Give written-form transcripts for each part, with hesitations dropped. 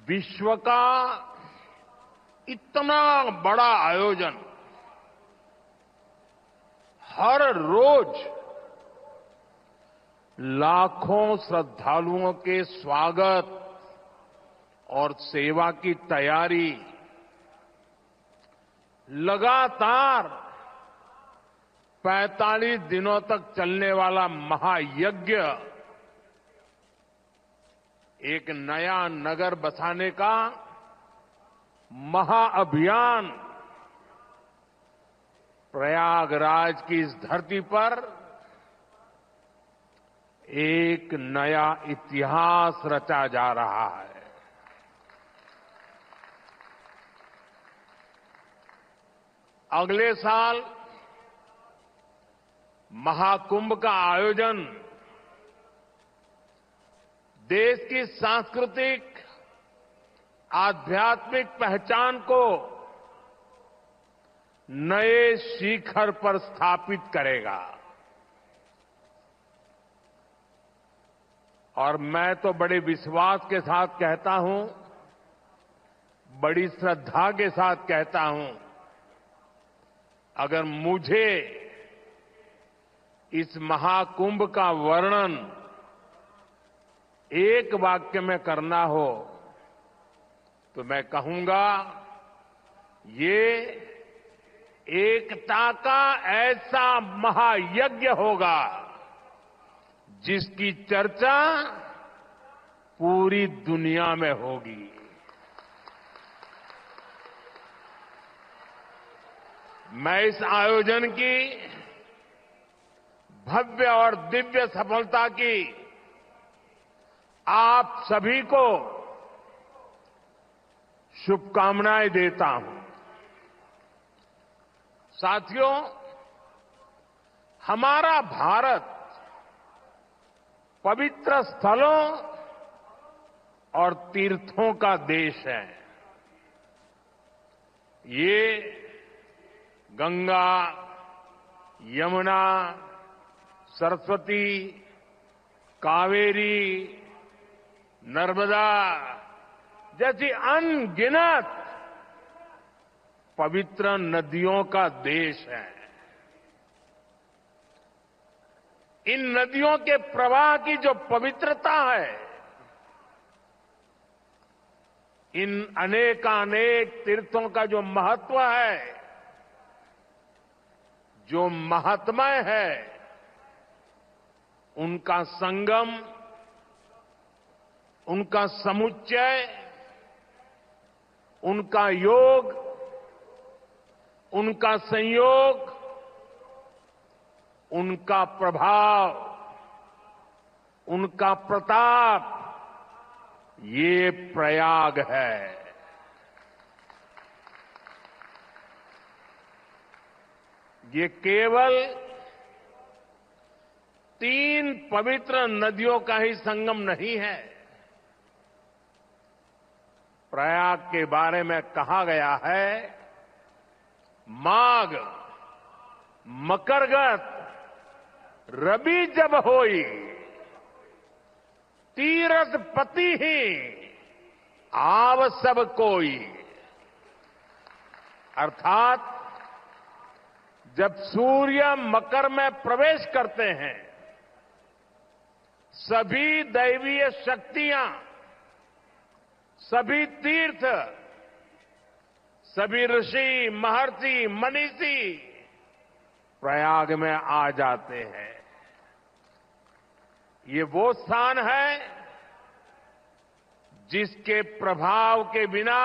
विश्व का इतना बड़ा आयोजन हर रोज लाखों श्रद्धालुओं के स्वागत और सेवा की तैयारी लगातार 45 दिनों तक चलने वाला महायज्ञ एक नया नगर बसाने का महाअभियान प्रयागराज की इस धरती पर एक नया इतिहास रचा जा रहा है। अगले साल महाकुंभ का आयोजन देश की सांस्कृतिक आध्यात्मिक पहचान को नए शिखर पर स्थापित करेगा और मैं तो बड़े विश्वास के साथ कहता हूं, बड़ी श्रद्धा के साथ कहता हूं, अगर मुझे इस महाकुंभ का वर्णन एक वाक्य में करना हो तो मैं कहूंगा, ये एकता का ऐसा महायज्ञ होगा जिसकी चर्चा पूरी दुनिया में होगी। मैं इस आयोजन की भव्य और दिव्य सफलता की आप सभी को शुभकामनाएं देता हूं। साथियों, हमारा भारत पवित्र स्थलों और तीर्थों का देश है। ये गंगा, यमुना, सरस्वती, कावेरी, नर्मदा जैसी अनगिनत पवित्र नदियों का देश है। इन नदियों के प्रवाह की जो पवित्रता है, इन अनेकानेक तीर्थों का जो महत्व है, जो महात्म्य है, उनका संगम, उनका समुच्चय, उनका योग, उनका संयोग, उनका प्रभाव, उनका प्रताप, ये प्रयाग है। ये केवल 3 पवित्र नदियों का ही संगम नहीं है। प्रयाग के बारे में कहा गया है, माघ मकरगत रवि जब होई, तीरथ पति ही आव सब कोई। अर्थात जब सूर्य मकर में प्रवेश करते हैं, सभी दैवीय शक्तियां, सभी तीर्थ, सभी ऋषि, महर्षि, मनीषी प्रयाग में आ जाते हैं। ये वो स्थान है जिसके प्रभाव के बिना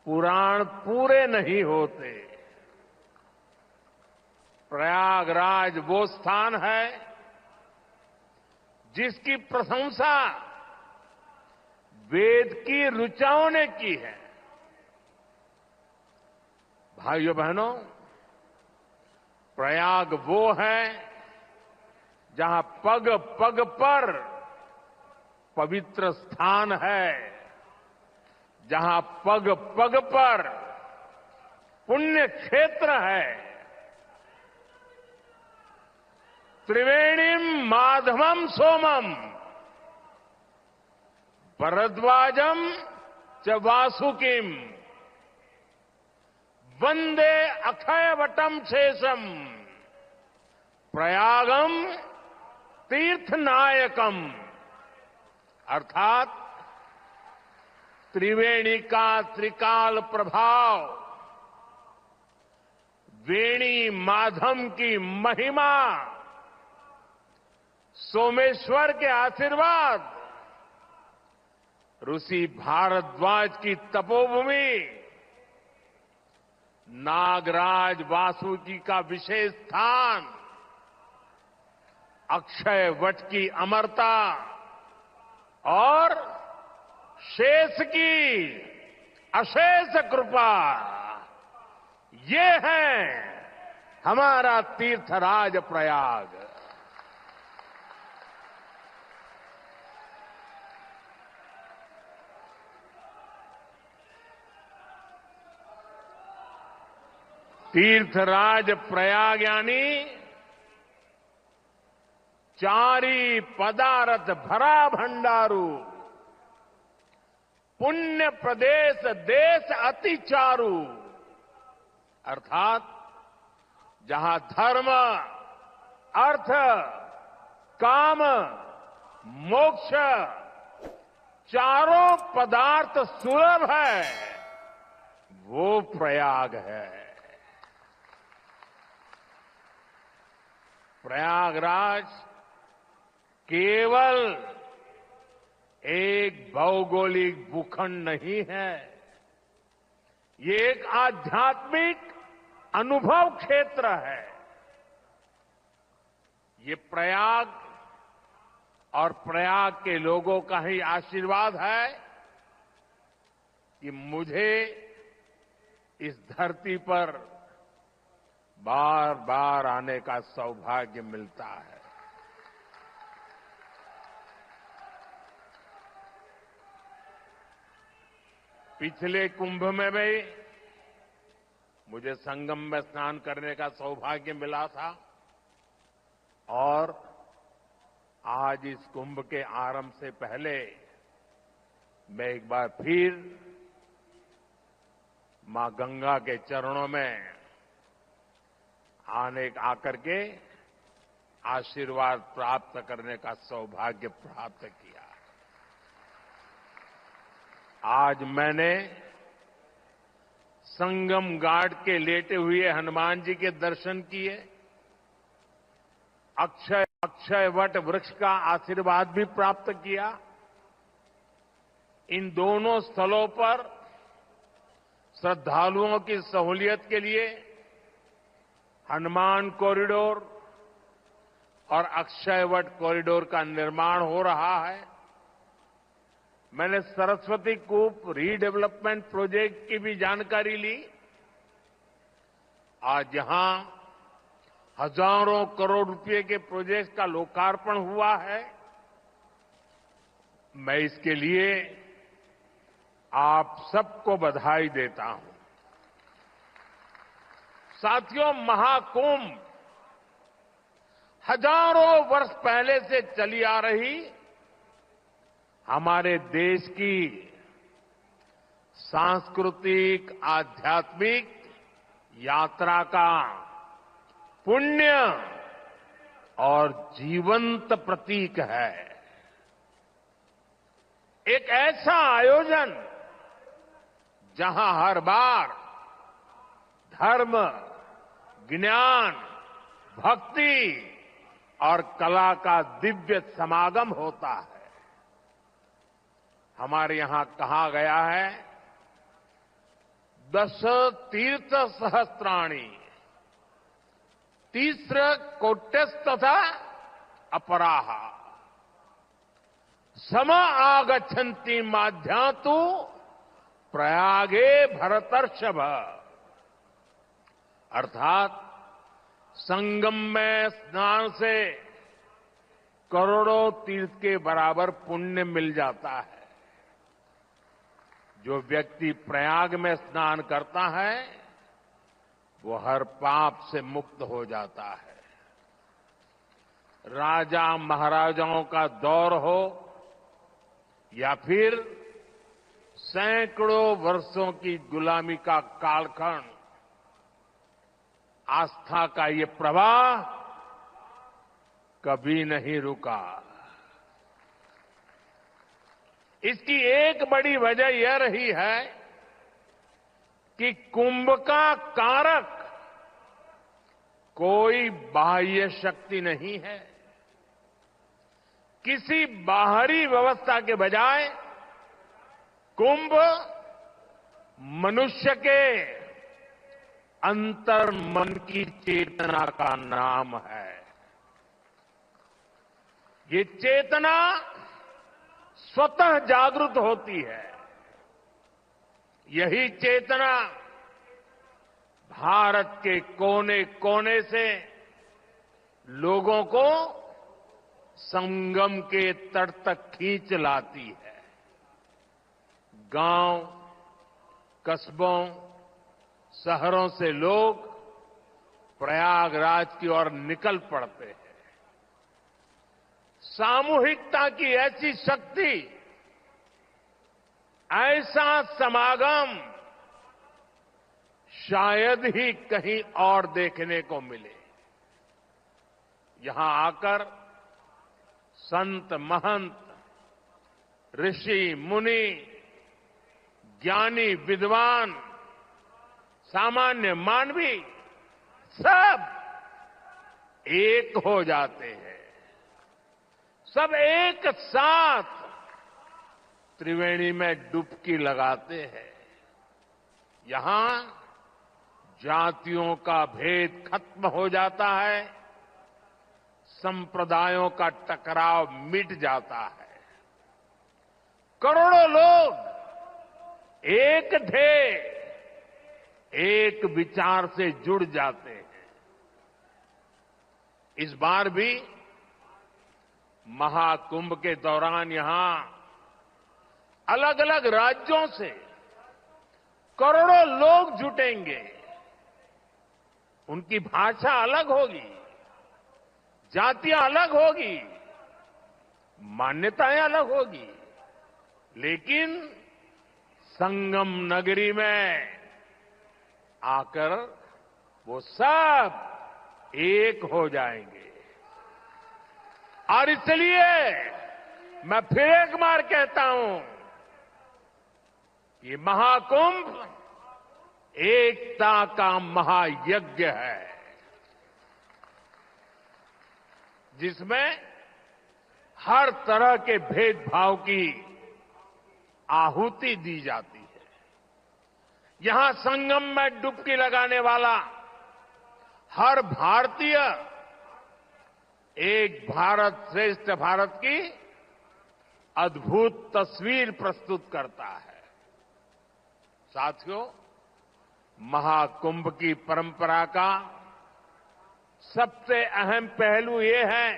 पुराण पूरे नहीं होते। प्रयागराज वो स्थान है जिसकी प्रशंसा वेद की ऋचाओं ने की है। भाइयों बहनों, प्रयाग वो है जहां पग पग पर पवित्र स्थान है, जहां पग पग पर पुण्य क्षेत्र है। त्रिवेणीम माधवम सोमम भरद्वाजम च वासुकिम वंदे अक्षयवटम शेषम प्रयागम तीर्थनायकम। अर्थात त्रिवेणी का त्रिकाल प्रभाव, वेणी माधम की महिमा, सोमेश्वर के आशीर्वाद, ऋषि भारद्वाज की तपोभूमि, नागराज वासुकी का विशेष स्थान, अक्षय वट की अमरता और शेष की अशेष कृपा, ये है हमारा तीर्थराज प्रयाग। तीर्थराज प्रयाग यानी चारी पदारथ भरा भंडारू, पुण्य प्रदेश देश अति चारू। अर्थात जहां धर्म, अर्थ, काम, मोक्ष चारों पदार्थ सुलभ है, वो प्रयाग है। प्रयागराज केवल एक भौगोलिक भूखंड नहीं है, ये एक आध्यात्मिक अनुभव क्षेत्र है। ये प्रयाग और प्रयाग के लोगों का ही आशीर्वाद है कि मुझे इस धरती पर बार बार आने का सौभाग्य मिलता है। पिछले कुंभ में भी मुझे संगम में स्नान करने का सौभाग्य मिला था और आज इस कुंभ के आरंभ से पहले मैं एक बार फिर मां गंगा के चरणों में आकर के आशीर्वाद प्राप्त करने का सौभाग्य प्राप्त किया। आज मैंने संगम घाट के लेटे हुए हनुमान जी के दर्शन किए, अक्षय वट वृक्ष का आशीर्वाद भी प्राप्त किया। इन दोनों स्थलों पर श्रद्धालुओं की सहूलियत के लिए हनुमान कॉरिडोर और अक्षयवट कॉरिडोर का निर्माण हो रहा है। मैंने सरस्वती कूप रीडेवलपमेंट प्रोजेक्ट की भी जानकारी ली। आज यहां हजारों करोड़ रुपए के प्रोजेक्ट का लोकार्पण हुआ है। मैं इसके लिए आप सबको बधाई देता हूं। साथियों, महाकुंभ हजारों वर्ष पहले से चली आ रही हमारे देश की सांस्कृतिक आध्यात्मिक यात्रा का पुण्य और जीवंत प्रतीक है। एक ऐसा आयोजन जहां हर बार धर्म, ज्ञान, भक्ति और कला का दिव्य समागम होता है। हमारे यहां कहा गया है, दश तीर्थ सहस्त्राणि तीस्र कोट्यस्तथा अपराहा सम आगच्छन्ति माध्यातु प्रयागे भरतर्षभ। अर्थात संगम में स्नान से करोड़ों तीर्थ के बराबर पुण्य मिल जाता है। जो व्यक्ति प्रयाग में स्नान करता है वो हर पाप से मुक्त हो जाता है। राजा महाराजाओं का दौर हो या फिर सैकड़ों वर्षों की गुलामी का कालखंड, आस्था का ये प्रवाह कभी नहीं रुका। इसकी एक बड़ी वजह यह रही है कि कुंभ का कारक कोई बाह्य शक्ति नहीं है। किसी बाहरी व्यवस्था के बजाय कुंभ मनुष्य के अंतर मन की चेतना का नाम है। ये चेतना स्वतः जागृत होती है। यही चेतना भारत के कोने कोने से लोगों को संगम के तट तक खींच लाती है। गांव, कस्बों, शहरों से लोग प्रयागराज की ओर निकल पड़ते हैं। सामूहिकता की ऐसी शक्ति, ऐसा समागम शायद ही कहीं और देखने को मिले। यहां आकर संत महंत, ऋषि मुनि, ज्ञानी विद्वान, सामान्य मानवी सब एक हो जाते हैं। सब एक साथ त्रिवेणी में डुबकी लगाते हैं। यहां जातियों का भेद खत्म हो जाता है, संप्रदायों का टकराव मिट जाता है। करोड़ों लोग एक ध्येय, एक विचार से जुड़ जाते हैं। इस बार भी महाकुंभ के दौरान यहां अलग अलग राज्यों से करोड़ों लोग जुटेंगे। उनकी भाषा अलग होगी, जातियां अलग होगी, मान्यताएं अलग होगी, लेकिन संगम नगरी में आकर वो सब एक हो जाएंगे। और इसलिए मैं फिर एक बार कहता हूं, ये महाकुंभ एकता का महायज्ञ है, जिसमें हर तरह के भेदभाव की आहुति दी जाती है। यहां संगम में डुबकी लगाने वाला हर भारतीय एक भारत श्रेष्ठ भारत की अद्भुत तस्वीर प्रस्तुत करता है। साथियों, महाकुंभ की परंपरा का सबसे अहम पहलू ये है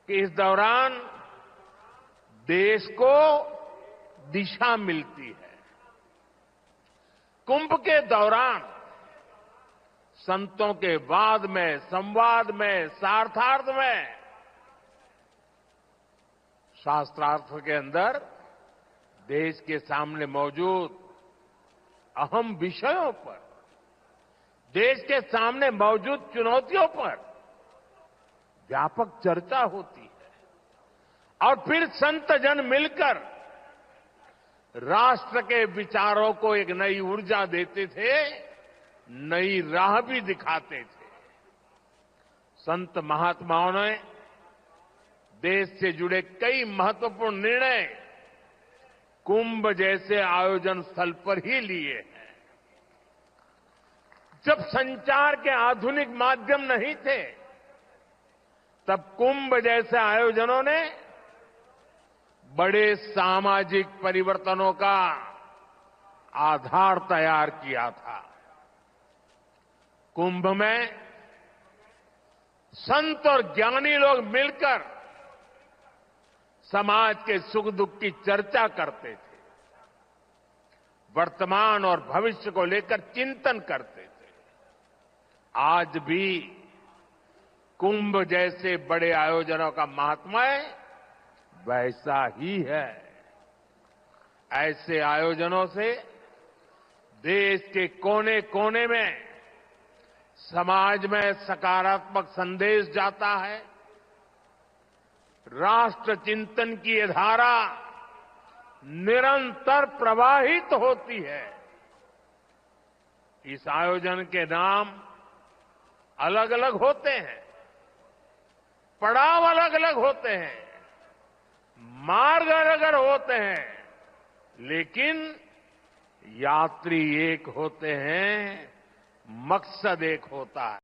कि इस दौरान देश को दिशा मिलती है। कुंभ के दौरान संतों के वाद में, संवाद में, शास्त्रार्थ में, शास्त्रार्थ के अंदर देश के सामने मौजूद अहम विषयों पर, देश के सामने मौजूद चुनौतियों पर व्यापक चर्चा होती है। और फिर संत जन मिलकर राष्ट्र के विचारों को एक नई ऊर्जा देते थे, नई राह भी दिखाते थे। संत महात्माओं ने देश से जुड़े कई महत्वपूर्ण निर्णय कुंभ जैसे आयोजन स्थल पर ही लिए हैं। जब संचार के आधुनिक माध्यम नहीं थे, तब कुंभ जैसे आयोजनों ने बड़े सामाजिक परिवर्तनों का आधार तैयार किया था। कुंभ में संत और ज्ञानी लोग मिलकर समाज के सुख दुख की चर्चा करते थे, वर्तमान और भविष्य को लेकर चिंतन करते थे। आज भी कुंभ जैसे बड़े आयोजनों का महात्म्य वैसा ही है। ऐसे आयोजनों से देश के कोने कोने में समाज में सकारात्मक संदेश जाता है। राष्ट्र चिंतन की ये धारा निरंतर प्रवाहित होती है। इस आयोजन के नाम अलग अलग होते हैं, पड़ाव अलग अलग होते हैं, मार्ग अलग अलग होते हैं, लेकिन यात्री एक होते हैं, मकसद एक होता है।